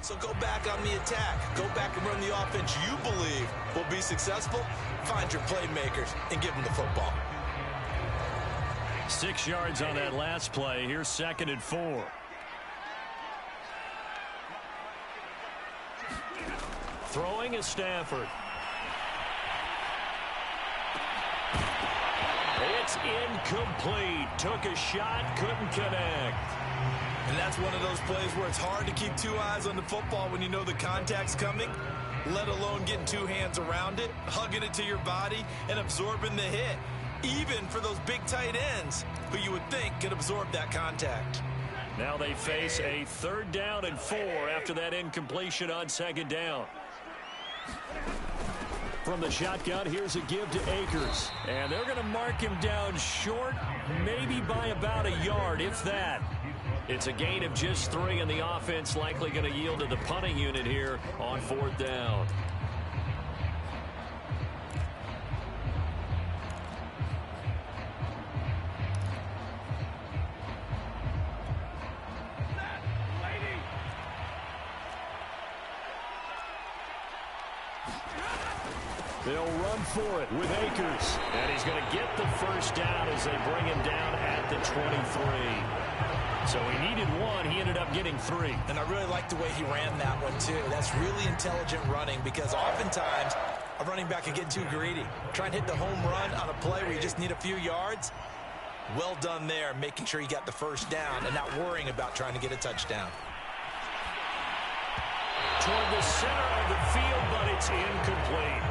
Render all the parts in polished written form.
So go back on the attack. Go back and run the offense you believe will be successful. Find your playmakers and give them the football. 6 yards on that last play. Here's 2nd and 4. Throwing is Stafford. It's incomplete. Took a shot, couldn't connect. And that's one of those plays where it's hard to keep 2 eyes on the football when you know the contact's coming, let alone getting 2 hands around it, hugging it to your body, and absorbing the hit. Even for those big tight ends who you would think could absorb that contact. Now they face a 3rd down and 4 after that incompletion on 2nd down. From the shotgun, here's a give to Akers. And they're going to mark him down short, maybe by about a yard, if that. It's a gain of just 3, and the offense likely going to yield to the punting unit here on 4th down. They'll run for it with Akers. And he's going to get the 1st down as they bring him down at the 23. So he needed 1. He ended up getting 3. And I really like the way he ran that one, too. That's really intelligent running because oftentimes a running back can get too greedy. Try and hit the home run on a play where you just need a few yards. Well done there, making sure you got the 1st down and not worrying about trying to get a touchdown. Toward the center of the field, but it's incomplete.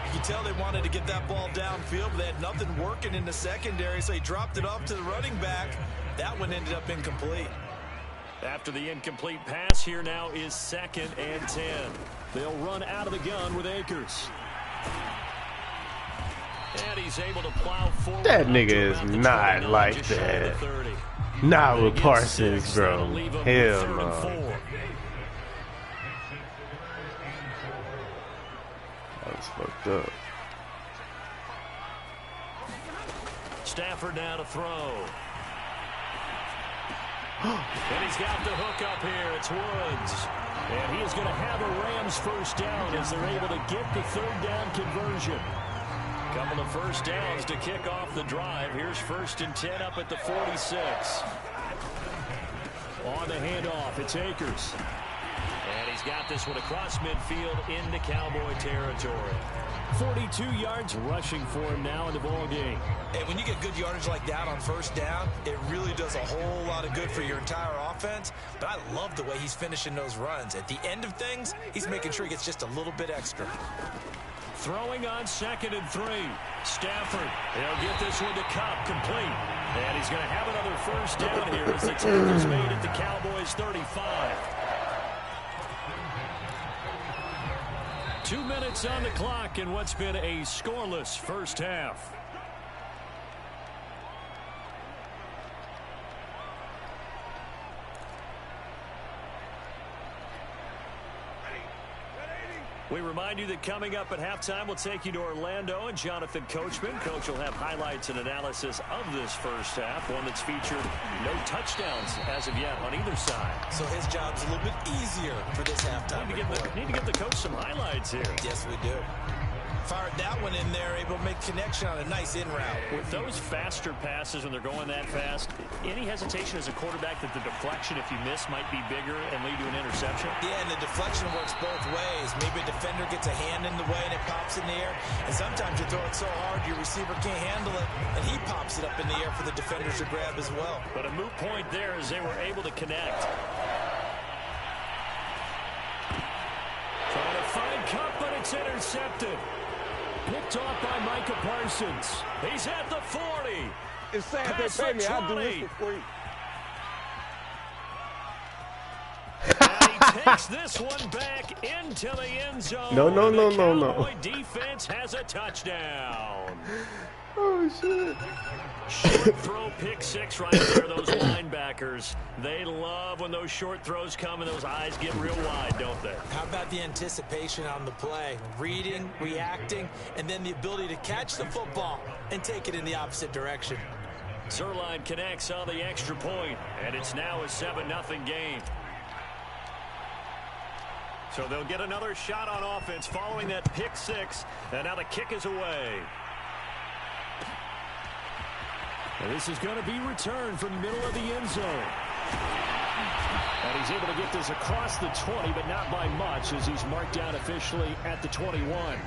You can tell they wanted to get that ball downfield, but they had nothing working in the secondary, so he dropped it off to the running back. That one ended up incomplete. After the incomplete pass, here now is 2nd and 10. They'll run out of the gun with Akers. And he's able to plow forward. That nigga is not like that. Not with Parsons, bro. Hell no. That was fucked up. Stafford now to throw. And he's got the hook up here. It's Woods. And he is going to have a Rams 1st down as they're able to get the 3rd down conversion. Couple of 1st downs to kick off the drive. Here's 1st and 10 up at the 46. On the handoff, it's Akers. And he's got this one across midfield into Cowboy territory. 42 yards rushing for him now in the ball game. And when you get good yardage like that on 1st down, it really does a whole lot of good for your entire offense. But I love the way he's finishing those runs. At the end of things, he's making sure he gets just a little bit extra. Throwing on 2nd and 3. Stafford, he'll get this one to Cup, complete. And he's going to have another 1st down here as the tackle's made at the Cowboys 35. 2 minutes on the clock in what's been a scoreless 1st half. We remind you that coming up at halftime, we'll take you to Orlando and Jonathan Coachman. Coach will have highlights and analysis of this 1st half, one that's featured no touchdowns as of yet on either side. So his job's a little bit easier for this halftime. Need to get the coach some highlights here. Yes, we do. Fired that one in there, able to make connection on a nice in route. With those faster passes when they're going that fast, any hesitation as a quarterback that the deflection, if you miss, might be bigger and lead to an interception? Yeah, and the deflection works both ways. Maybe a defender gets a hand in the way and it pops in the air. And sometimes you throw it so hard your receiver can't handle it, and he pops it up in the air for the defenders to grab as well. But a moot point there as they were able to connect. Trying to find Cup, but it's intercepted. Picked off by Micah Parsons. He's at the 40. It's sad they pay me. I'll do this for free. And he takes this one back into the end zone. No. The Cowboy defense has a touchdown. Oh, shit. Short throw, pick 6 right there, those linebackers. They love when those short throws come and those eyes get real wide, don't they? How about the anticipation on the play? Reading, reacting, and then the ability to catch the football and take it in the opposite direction. Zerline connects on the extra point, and it's now a 7-0 game. So they'll get another shot on offense following that pick six. And now the kick is away. And this is going to be returned from the middle of the end zone. And he's able to get this across the 20, but not by much, as he's marked down officially at the 21.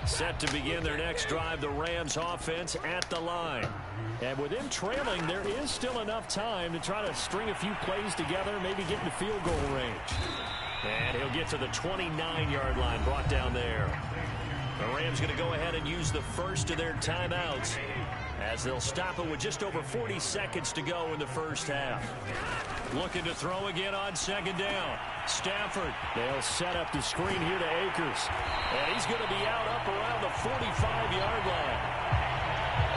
Set to begin their next drive, the Rams offense at the line. And with them trailing, there is still enough time to try to string a few plays together, maybe get into field goal range. And he'll get to the 29-yard line, brought down there. The Rams going to go ahead and use the first of their timeouts as they'll stop it with just over 40 seconds to go in the first half. Looking to throw again on second down. Stafford. They'll set up the screen here to Akers. And he's going to be out up around the 45-yard line.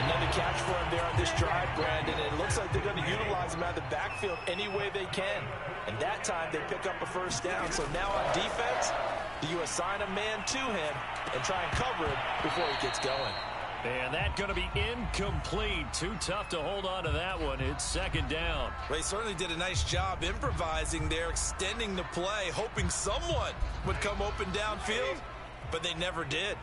Another catch for him there on this drive, Brandon. It looks like they're going to utilize him out of the backfield any way they can. And that time they pick up a first down. So now on defense, do you assign a man to him and try and cover him before he gets going? And that's going to be incomplete. Too tough to hold on to that one. It's second down. They certainly did a nice job improvising there, extending the play, hoping someone would come open downfield, but they never did.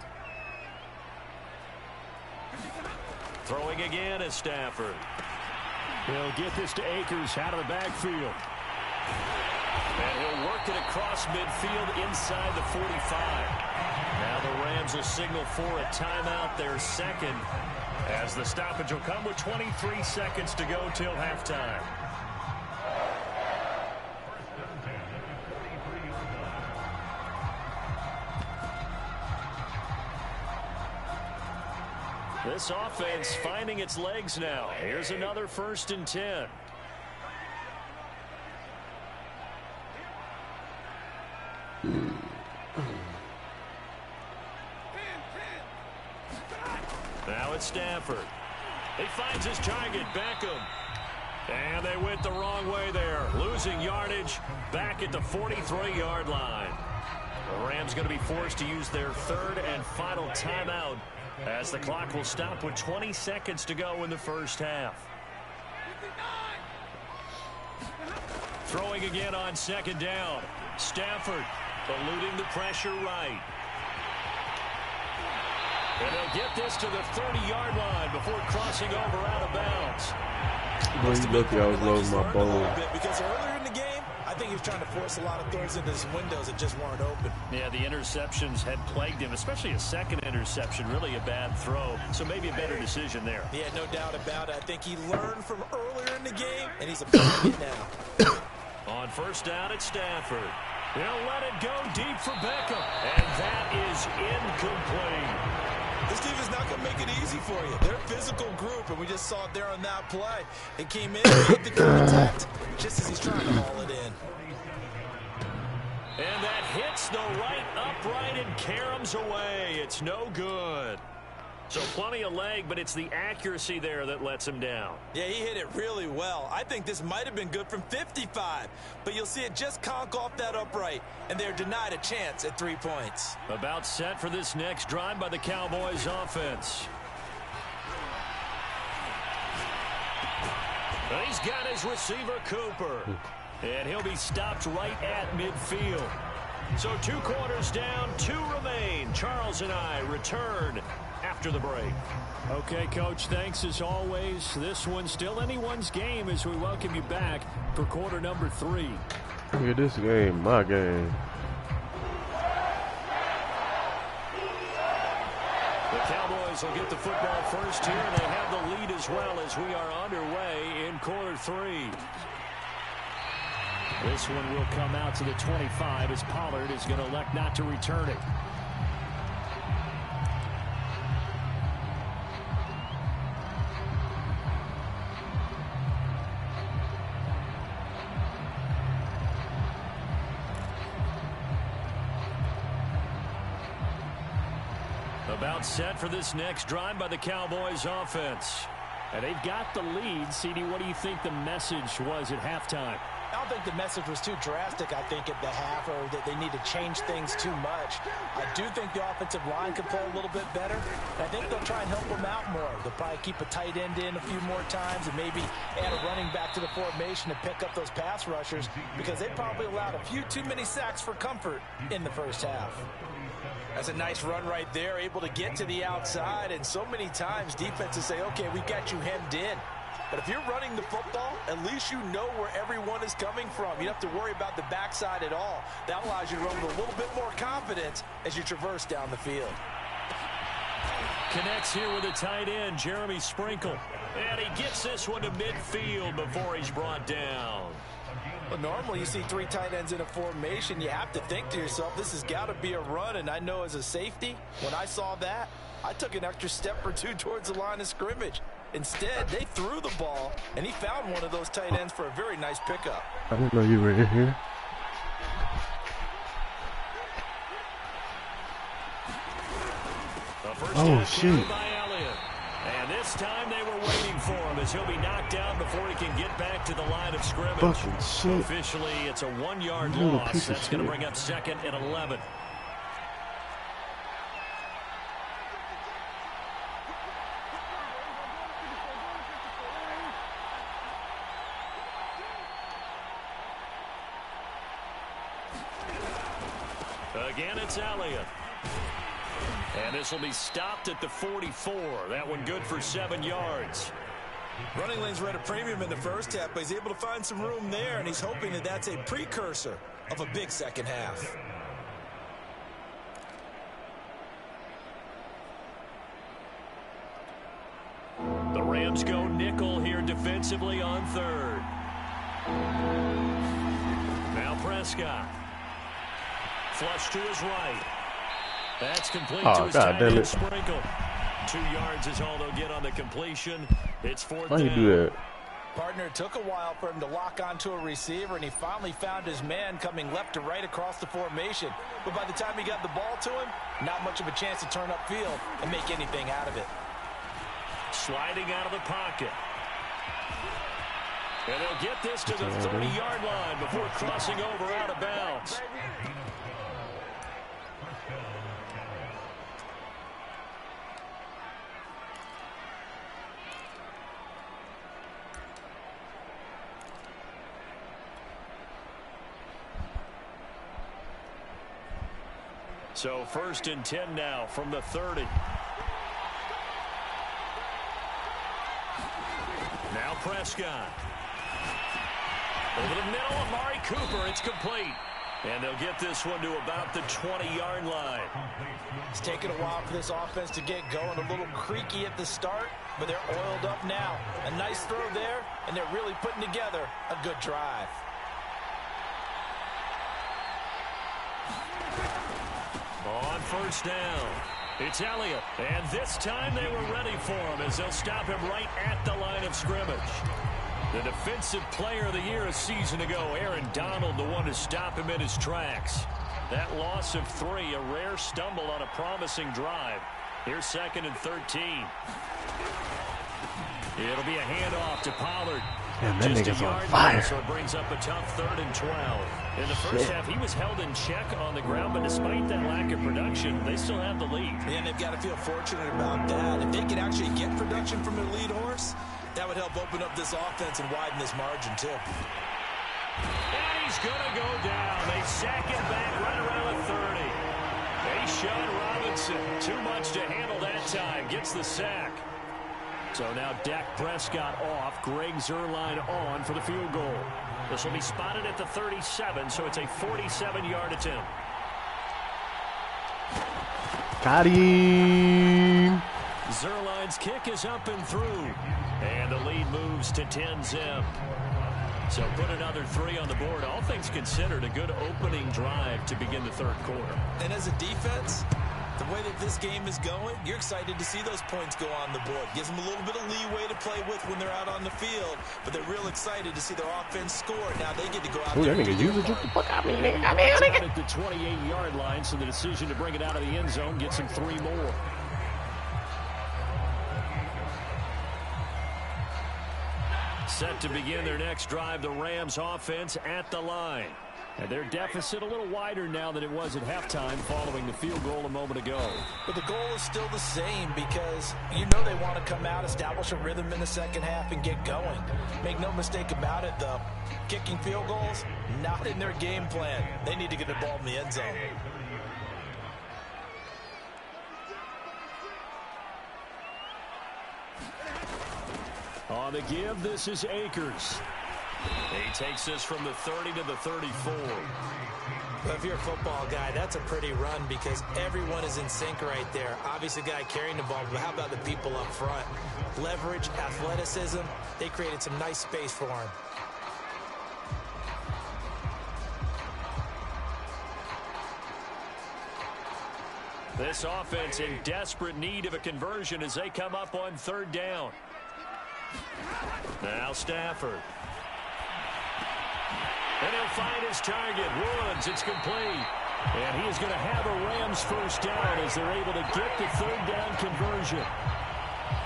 Throwing again is Stafford. He'll get this to Akers out of the backfield. And he'll work it across midfield inside the 45. Now the Rams will signal for a timeout, their second, as the stoppage will come with 23 seconds to go till halftime. This offense finding its legs now. Here's another 1st and 10. Now it's Stafford. He finds his target, Beckham. And they went the wrong way there. Losing yardage back at the 43-yard line. The Rams going to be forced to use their 3rd and final timeout as the clock will stop with 20 seconds to go in the first half. Throwing again on second down. Stafford eluding the pressure right. And they'll get this to the 30-yard line before crossing over out of bounds. Well, you look, I was loading my bowl. Because earlier in the game, I think he was trying to force a lot of throws into his windows that just weren't open. Yeah, the interceptions had plagued him, especially a second interception, really a bad throw. So maybe a better decision there. Yeah, no doubt about it. I think he learned from earlier in the game, and he's applying it now. On first down, it's Stafford. He'll let it go deep for Beckham. And that is incomplete. This team is not going to make it easy for you. They're a physical group, and we just saw it there on that play. It came in, made the contact, just as he's trying to haul it in. And that hits the right upright and caroms away. It's no good. So plenty of leg, but it's the accuracy there that lets him down. Yeah, he hit it really well. I think this might have been good from 55, but you'll see it just conk off that upright, and they're denied a chance at 3 points. About set for this next drive by the Cowboys offense. And he's got his receiver, Cooper. And he'll be stopped right at midfield. So 2 quarters down, 2 remain. Charles and I return after the break. Okay, Coach, thanks as always. This one's still anyone's game as we welcome you back for quarter number 3. Look at this game, my game. The Cowboys will get the football first here, and they have the lead as well as we are underway in quarter 3. This one will come out to the 25 as Pollard is going to elect not to return it. About set for this next drive by the Cowboys offense. And they've got the lead. CD, what do you think the message was at halftime? I don't think the message was too drastic, I think, at the half, or that they need to change things too much. I do think the offensive line could play a little bit better. And I think they'll try and help them out more. They'll probably keep a tight end in a few more times and maybe add a running back to the formation to pick up those pass rushers, because they probably allowed a few too many sacks for comfort in the first half. That's a nice run right there, able to get to the outside. And so many times defenses say, okay, we've got you hemmed in. But if you're running the football, at least you know where everyone is coming from. You don't have to worry about the backside at all. That allows you to run with a little bit more confidence as you traverse down the field. Connects here with a tight end, Jeremy Sprinkle. And he gets this one to midfield before he's brought down. Well, normally you see 3 tight ends in a formation. You have to think to yourself, this has got to be a run. And I know as a safety, when I saw that, I took an extra step or 2 towards the line of scrimmage. Instead, they threw the ball, and he found one of those tight ends for a very nice pickup. I didn't know you were in here. Oh, shoot. And this time they were waiting for him as he'll be knocked down before he can get back to the line of scrimmage. Fucking shit. Officially, it's a 1-yard loss. That's going to bring up 2nd and 11. Again, it's Elliott. And this will be stopped at the 44. That one good for 7 yards. Running lanes were at a premium in the first half, but he's able to find some room there, and he's hoping that that's a precursor of a big second half. The Rams go nickel here defensively on 3rd. Now Prescott. Flush to his right. That's complete to his tight end, Sprinkle. 2 yards is all they'll get on the completion. It's 4th down. Why you do that? Partner, it took a while for him to lock onto a receiver, and he finally found his man coming left to right across the formation. But by the time he got the ball to him, not much of a chance to turn upfield and make anything out of it. Sliding out of the pocket. And they'll get this to the 30-yard line before crossing over out of bounds. So 1st and 10 now from the 30. Now Prescott. Over the middle, Amari Cooper. It's complete. And they'll get this one to about the 20-yard line. It's taken a while for this offense to get going. A little creaky at the start, but they're oiled up now. A nice throw there, and they're really putting together a good drive. On 1st down, it's Elliott. And this time they were ready for him as they'll stop him right at the line of scrimmage. The defensive player of the year a season ago, Aaron Donald, the one to stop him in his tracks. That loss of 3, a rare stumble on a promising drive. Here's 2nd and 13. It'll be a handoff to Pollard. Damn, that Just nigga's a on yard fire. more, so it brings up a tough 3rd and 12. In the first half, he was held in check on the ground, but despite that lack of production, they still have the lead. And they've got to feel fortunate about that. If they could actually get production from their lead horse, that would help open up this offense and widen this margin, too. And he's going to go down. They sack him back right around the 30. Sean Robinson, too much to handle that time, gets the sack. So now Dak Prescott off, Greg Zuerlein on for the field goal. This will be spotted at the 37, so it's a 47-yard attempt. Got him. Zuerlein's kick is up and through. And the lead moves to 10-zip. So put another 3 on the board. All things considered, a good opening drive to begin the third quarter. And as a defense, the way that this game is going, you're excited to see those points go on the board. Gives them a little bit of leeway to play with when they're out on the field, but they're real excited to see their offense score. Now they get to go out there. That nigga user just the fuck out of me, nigga. At the 28-yard line, so the decision to bring it out of the end zone gets him 3 more. Set to begin their next drive, the Rams offense at the line. And their deficit a little wider now than it was at halftime following the field goal a moment ago. But the goal is still the same because you know they want to come out, establish a rhythm in the second half, and get going. Make no mistake about it, though. Kicking field goals, not in their game plan. They need to get the ball in the end zone. On the give, this is Akers. He takes this from the 30 to the 34. Well, if you're a football guy, that's a pretty run because everyone is in sync right there. Obviously, the guy carrying the ball, but how about the people up front? Leverage, athleticism, they created some nice space for him. This offense in desperate need of a conversion as they come up on third down. Now Stafford. And he'll find his target. Woods, it's complete. And he is going to have a Rams first down as they're able to get the third down conversion.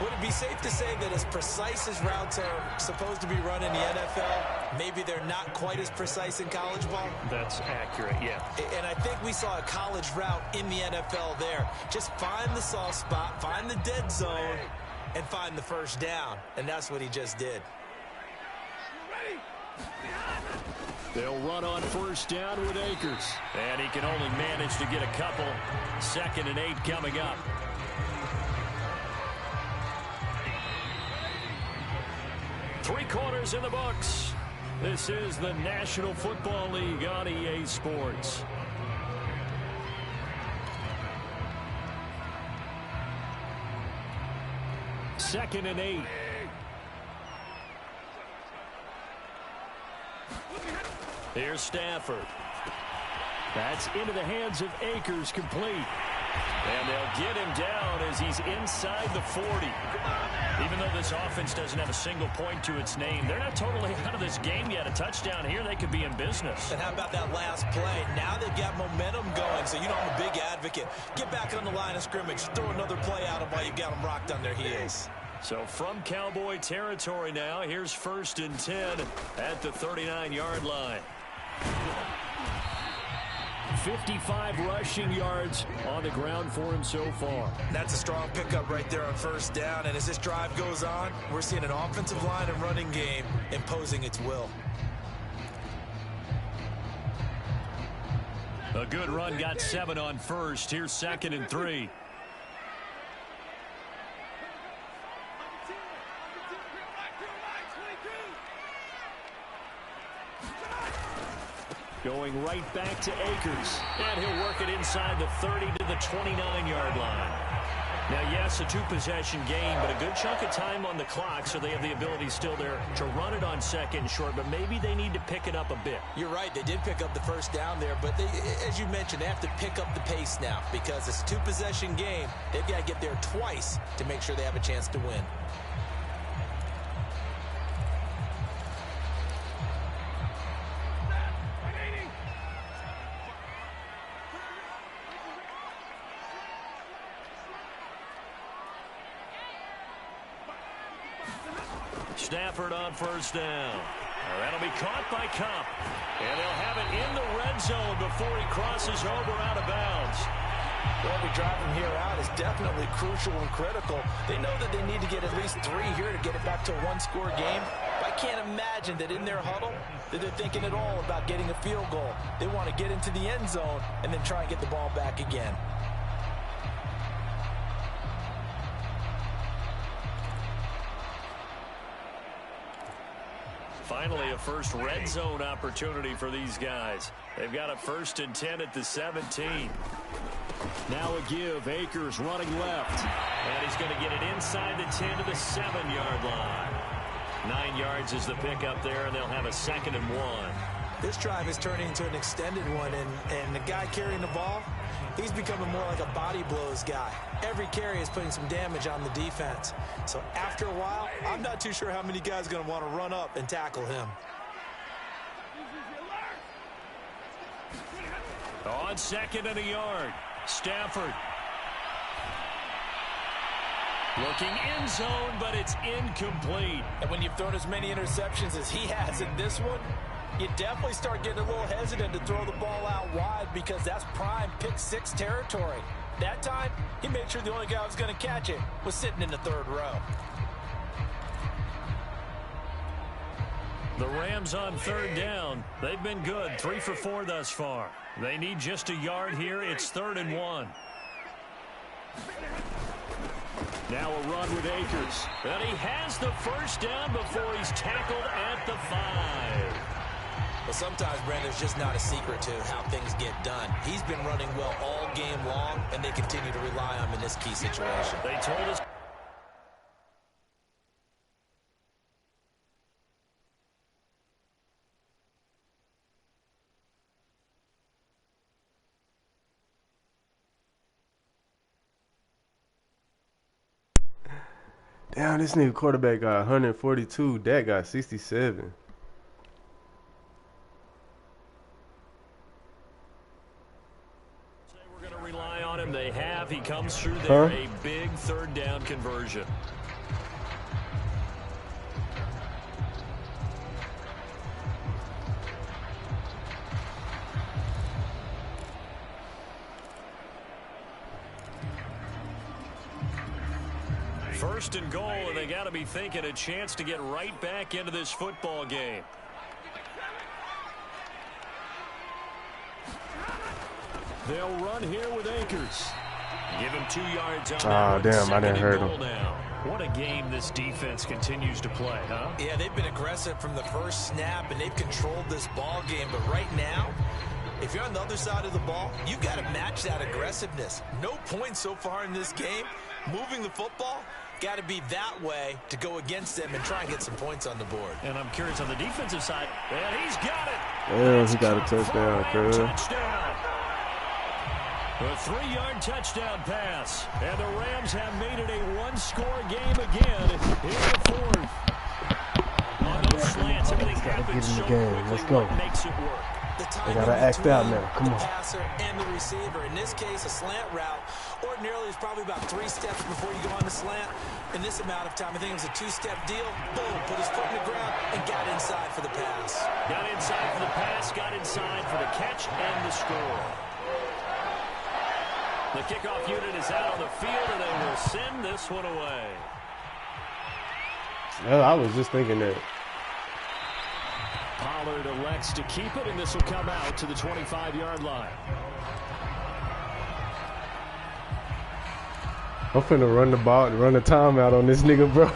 Would it be safe to say that as precise as routes are supposed to be run in the NFL, maybe they're not quite as precise in college ball? That's accurate, yeah. And I think we saw a college route in the NFL there. Just find the soft spot, find the dead zone, and find the first down. And that's what he just did. They'll run on first down with Akers. And he can only manage to get a couple. 2nd and 8 coming up. Three quarters in the books. This is the National Football League on EA Sports. Second and 8. Here's Stafford. That's into the hands of Akers, complete. And they'll get him down as he's inside the 40. Even though this offense doesn't have a single point to its name, they're not totally out of this game yet. A touchdown here, they could be in business. And how about that last play? Now they've got momentum going, so you know I'm a big advocate. Get back on the line of scrimmage. Throw another play at them while you've got them rocked on their heels. So from Cowboy territory now, here's 1st and 10 at the 39-yard line. 55 rushing yards on the ground for him so far. That's a strong pickup right there on first down. And as this drive goes on, we're seeing an offensive line and running game imposing its will. A good run, got 7 on first. Here's 2nd and 3. Going right back to Akers. And he'll work it inside the 30 to the 29-yard line. Now, yes, a two-possession game, but a good chunk of time on the clock, so they have the ability still there to run it on 2nd and short, but maybe they need to pick it up a bit. You're right. They did pick up the first down there, but they, as you mentioned, they have to pick up the pace now because it's a two-possession game. They've got to get there twice to make sure they have a chance to win. Stafford on first down. That'll be caught by Cup. And they'll have it in the red zone before he crosses over out of bounds. Well, every drive from here out is definitely crucial and critical. They know that they need to get at least 3 here to get it back to a one-score game. But I can't imagine that in their huddle that they're thinking at all about getting a field goal. They want to get into the end zone and then try and get the ball back again. Finally, a first red zone opportunity for these guys. They've got a 1st and 10 at the 17. Now a give. Akers running left. And he's going to get it inside the 10 to the 7-yard line. 9 yards is the pickup there, and they'll have a 2nd and 1. This drive is turning into an extended one, and the guy carrying the ball, he's becoming more like a body blows guy. Every carry is putting some damage on the defense. So after a while, I'm not too sure how many guys are going to want to run up and tackle him. On 2nd and a yard, Stafford. Looking end zone, but it's incomplete. And when you've thrown as many interceptions as he has in this one, you definitely start getting a little hesitant to throw the ball out wide because that's prime pick six territory. That time, he made sure the only guy who was going to catch it was sitting in the third row. The Rams on third down. They've been good, 3 for 4 thus far. They need just a yard here. It's 3rd and 1. Now a run with Akers. And he has the first down before he's tackled at the 5. But sometimes, Brandon, it's just not a secret to how things get done. He's been running well all game long, and they continue to rely on him in this key situation. They told us. Damn, this nigga quarterback got 142. Dak got 67. We're going to rely on him. They have. He comes through there. A big third down conversion. First and goal, and they got to be thinking a chance to get right back into this football game. They'll run here with Akers. Give him 2 yards on that. Oh, damn, I didn't hurt him. Now. What a game this defense continues to play, huh? Yeah, they've been aggressive from the first snap, and they've controlled this ball game. But right now, if you're on the other side of the ball, you got to match that aggressiveness. No points so far in this game. Moving the football, got to be that way to go against them and try and get some points on the board. And I'm curious on the defensive side. And he's got it. Damn, he got a touchdown, cuz. A 3-yard touchdown pass. And the Rams have made it a one-score game again in the 4th. On those slants, everything happens so quickly. Let's go. What makes it work? They gotta act out now. Come on. The passer and the receiver. In this case, a slant route ordinarily is probably about 3 steps before you go on the slant. In this amount of time, I think it was a 2-step deal. Boom, put his foot in the ground and got inside for the pass. Got inside for the pass, got inside for the catch and the score. The kickoff unit is out on the field, and they will send this one away. Well, I was just thinking that. Pollard elects to keep it, and this will come out to the 25-yard line. I'm finna run the ball and run the timeout on this nigga, bro.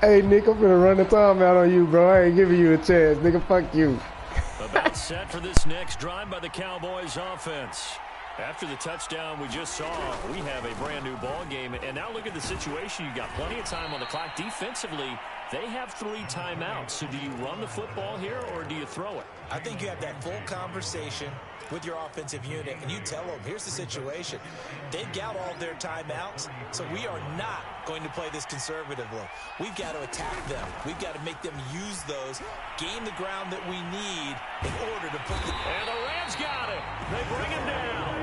Hey, Nick, I'm finna run the timeout on you, bro. I ain't giving you a chance, nigga. Fuck you. About set for this next drive by the Cowboys offense. After the touchdown we just saw, we have a brand new ball game. And now look at the situation. You got plenty of time on the clock. Defensively, they have 3 timeouts. So do you run the football here or do you throw it? I think you have that full conversation with your offensive unit, and you tell them, here's the situation. They've got all their timeouts, so we are not going to play this conservatively. We've got to attack them. We've got to make them use those, gain the ground that we need in order to put the... And the Rams got it. They bring him down.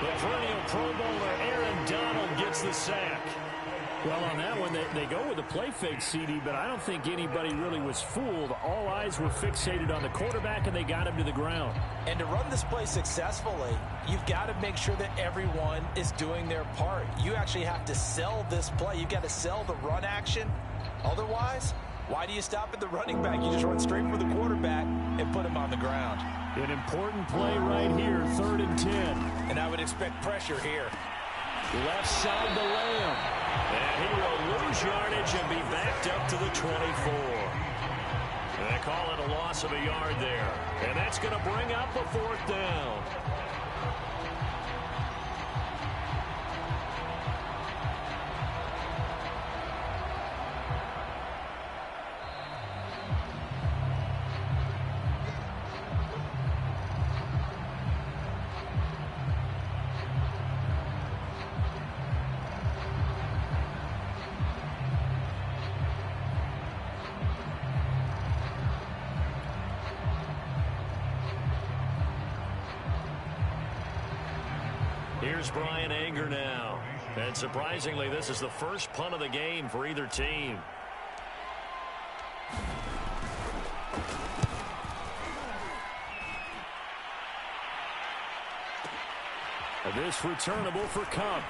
The perennial Pro Bowler Aaron Donald gets the sack. Well, on that one, they go with a play fake, CD, but I don't think anybody really was fooled. All eyes were fixated on the quarterback, and they got him to the ground. And to run this play successfully, you've got to make sure that everyone is doing their part. You actually have to sell this play. You've got to sell the run action. Otherwise, why do you stop at the running back? You just run straight for the quarterback and put him on the ground. An important play right here, 3rd and 10. And I would expect pressure here. Left side to Lamb. And he will lose yardage and be backed up to the 24. And they call it a loss of a yard there. And that's going to bring up a 4th down. Here's Brian Anger now. And surprisingly, this is the first punt of the game for either team. This returnable for Cup.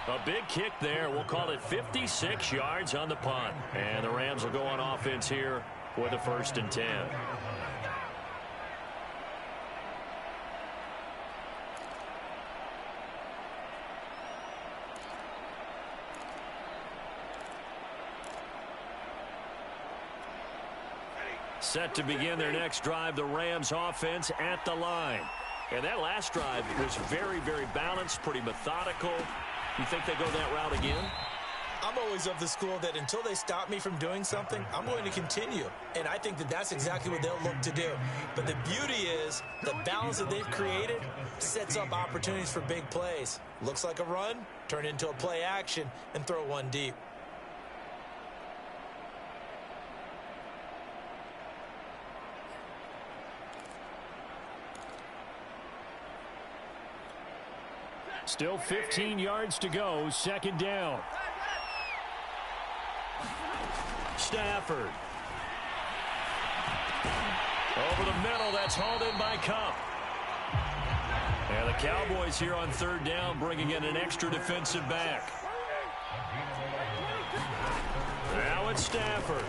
A big kick there. We'll call it 56 yards on the punt. And the Rams will go on offense here with a 1st and 10. Set to begin their next drive, the Rams offense at the line. And that last drive was very, very balanced, pretty methodical. You think they go that route again? I'm always of the school that until they stop me from doing something, I'm going to continue. And I think that that's exactly what they'll look to do. But the beauty is the balance that they've created sets up opportunities for big plays. Looks like a run, turn into a play action, and throw one deep. Still 15 yards to go, 2nd down. Stafford. Over the middle, that's hauled in by Cup. And the Cowboys here on 3rd down bringing in an extra defensive back. Now it's Stafford.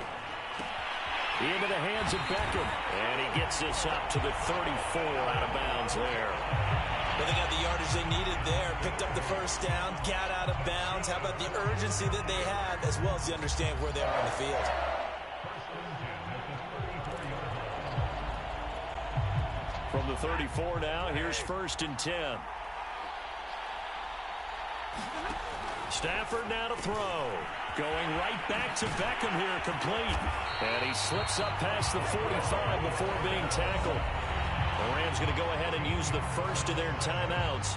Into the hands of Beckham. And he gets this up to the 34 out of bounds there. Well, they got the yardage they needed there. Picked up the 1st down, got out of bounds. How about the urgency that they have, as well as the understand where they are on the field. From the 34 now, here's 1st and 10. Stafford now to throw. Going right back to Beckham here, complete. And he slips up past the 45 before being tackled. The Rams going to go ahead and use the first of their timeouts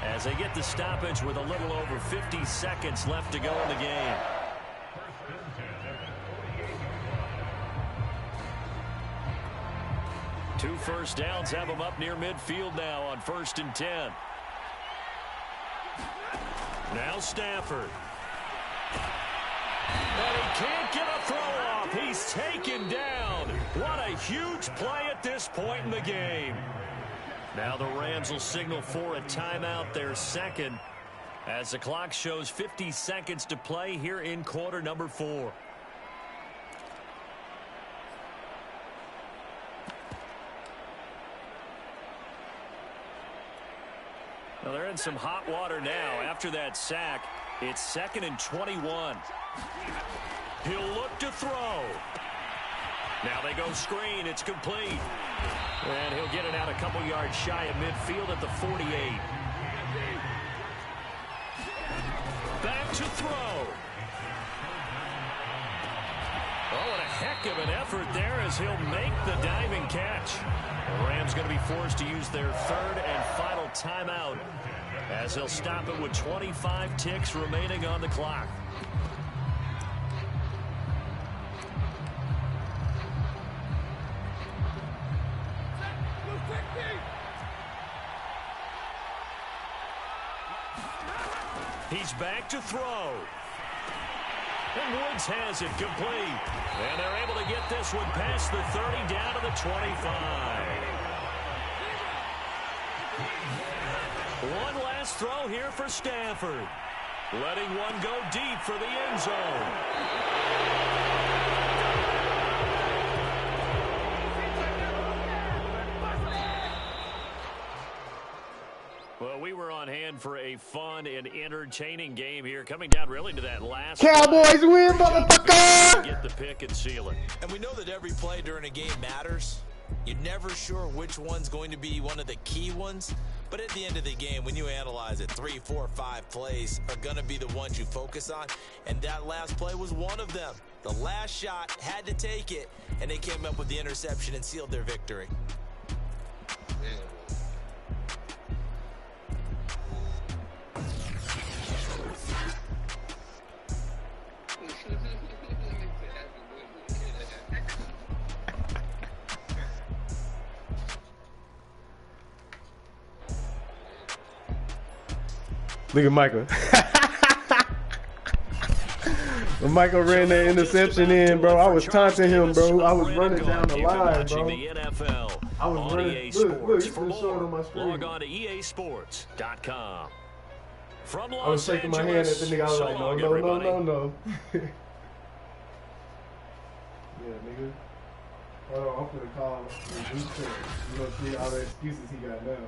as they get the stoppage with a little over 50 seconds left to go in the game. Two 1st downs have them up near midfield now on 1st and 10. Now Stafford. And he can't get a throw off. He's taken down. What a huge play at this point in the game. Now the Rams will signal for a timeout, their 2nd, as the clock shows 50 seconds to play here in quarter number 4. Well, they're in some hot water now. After that sack, it's 2nd and 21. He'll look to throw. Now they go screen. It's complete. And he'll get it out a couple yards shy of midfield at the 48. Back to throw. Oh, and a heck of an effort there as he'll make the diving catch. The Rams going to be forced to use their 3rd and final timeout as they'll stop it with 25 ticks remaining on the clock. He's back to throw. And Woods has it complete. And they're able to get this one past the 30 down to the 25. One last throw here for Stafford. Letting one go deep for the end zone. Well, we were on hand for a fun and entertaining game here, coming down really to that last. Cowboys win, motherfucker! Get the pick and seal it. And we know that every play during a game matters. You're never sure which one's going to be one of the key ones. But at the end of the game, when you analyze it, 3, 4, 5 plays are going to be the ones you focus on. And that last play was one of them. The last shot had to take it, and they came up with the interception and sealed their victory. Look at Michael. When Michael ran that interception in, bro, I was taunting him, bro. I was running down the line, bro. I was running. Look, it's been showing on my screen. Log on to EASports.com. From I was shaking my hand at the nigga. I was like, no. Yeah, nigga. Hold on, I'm finna call. You know, see all the excuses he got now.